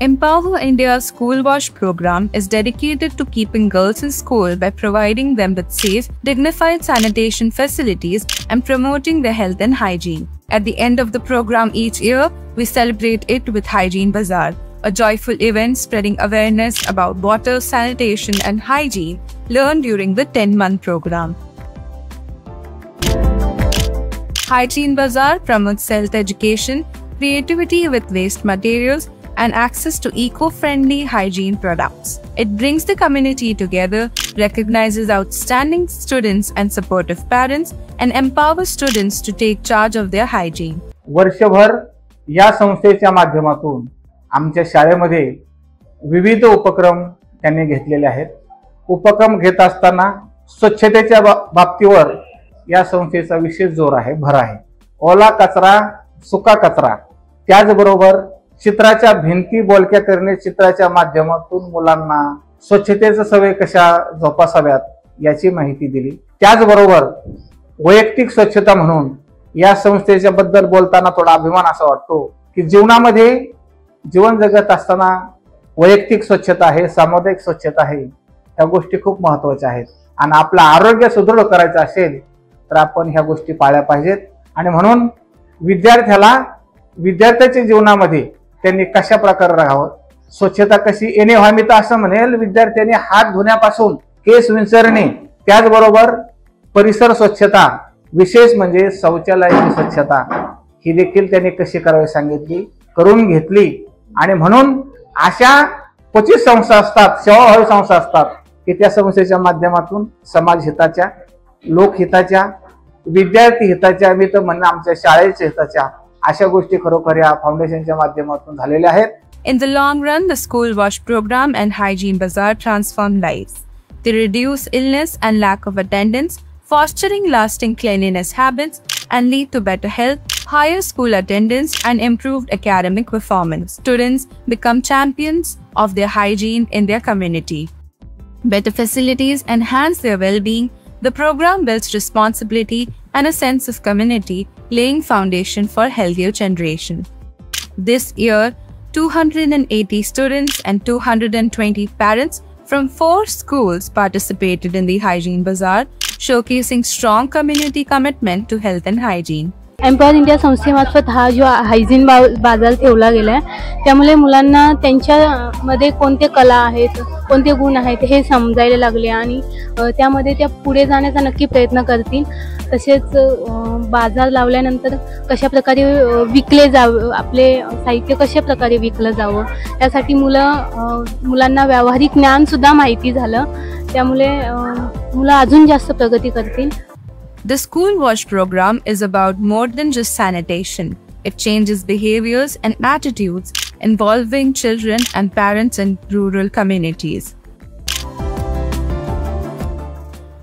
Empower India's School Wash program is dedicated to keeping girls in school by providing them with safe, dignified sanitation facilities and promoting their health and hygiene. At the end of the program each year, we celebrate it with Hygiene Bazaar, a joyful event spreading awareness about water, sanitation and hygiene learned during the 10-month program. Hygiene Bazaar promotes health education, creativity with waste materials, and access to eco-friendly hygiene products. It brings the community together, recognizes outstanding students and supportive parents, and empowers students to take charge of their hygiene. वर्षभर या संस्थेच्या माध्यमातून आमच्या शाळेमध्ये विविध उपक्रम त्यांनी घेतलेले आहेत. उपक्रम घेत असताना स्वच्छतेच्या बाबतीवर या संस्थेचा विशेष जोर आहे, भर आहे. ओला कचरा, सुका कचरा, त्याचबरोबर चित्राच्या भिंती बोलक्या करणे, चित्राच्या माध्यमातून मुलांना स्वच्छतेच्या सवय कशा जोपासाव्यात याची माहिती दिली. त्याचबरोबर वैयक्तिक स्वच्छता म्हणून या संस्थेच्या बद्दल बोलताना थोडा अभिमान असा वाटतो की जीवनामध्ये जीवन जगत असताना वैयक्तिक स्वच्छता आहे, सामुदायिक स्वच्छता आहे, या गोष्टी खूप महत्त्वाच्या आहेत. आणि आपलं आरोग्य सुदृढ करायचं असेल तर आपण ह्या गोष्टी पाळल्या पाहिजेत. आणि म्हणून विद्यार्थ्याच्या जीवनामध्ये त्यांनी कशा प्रकारे राहावं, स्वच्छता कशी येणे व्हावी, तर असं म्हणेल विद्यार्थ्यांनी हात धुण्यापासून केस विंचरणे, त्याचबरोबर परिसर स्वच्छता, विशेष म्हणजे शौचालयाची स्वच्छता ही देखील त्यांनी कशी करावी सांगितली, करून घेतली. आणि म्हणून अशा 25 संस्था असतात, सेवाभावी संस्था असतात की त्या संस्थेच्या माध्यमातून समाज हिताच्या, लोकहिताच्या, विद्यार्थी हिताच्या, मी तर म्हणणं आमच्या शाळेच्या हिताच्या अशा गोष्टी खरोखर या फाउंडेशनच्या माध्यमातून झालेल्या आहेत. In the long run, the School Wash program and Hygiene Bazaar transform lives. They reduce illness and lack of attendance, fostering lasting cleanliness habits, and lead to better health, higher school attendance, and improved academic performance. Students become champions of their hygiene in their community. Better facilities enhance their well-being. The program builds responsibility and a sense of community, laying foundation for healthier generation. This year, 280 students and 220 parents from 4 schools participated in the Hygiene Bazaar, showcasing strong community commitment to health and hygiene. Empower India संस्थेमार्फत हा जो hygiene बाजार ठेवला गेला आहे, त्यामुळे मुलांना त्यांच्यामध्ये कोणते कला आहेत, कोणते गुण आहेत हे समजायला लागले आणि त्यामध्ये त्या पुढे जाण्याचा नक्की प्रयत्न करतील. तसेच बाजार लावल्यानंतर कशा प्रकारे विकले जावं, आपले साहित्य कशा प्रकारे विकलं जावं यासाठी मुलांना व्यावहारिक ज्ञानसुद्धा माहिती झालं. त्यामुळे मुलं अजून जास्त प्रगती करतील. The School Wash program is about more than just sanitation. It changes behaviors and attitudes, involving children and parents in rural communities.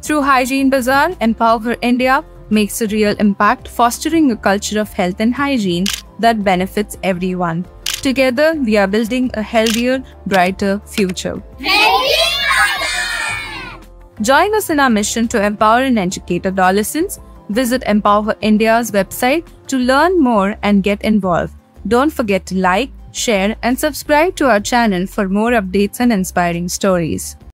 Through Hygiene Bazaar, Empower India makes a real impact, fostering a culture of health and hygiene that benefits everyone. Together, we are building a healthier, brighter future. Join us in our mission to empower and educate adolescents. Visit Empower India's website to learn more and get involved. Don't forget to like, share, and subscribe to our channel for more updates and inspiring stories.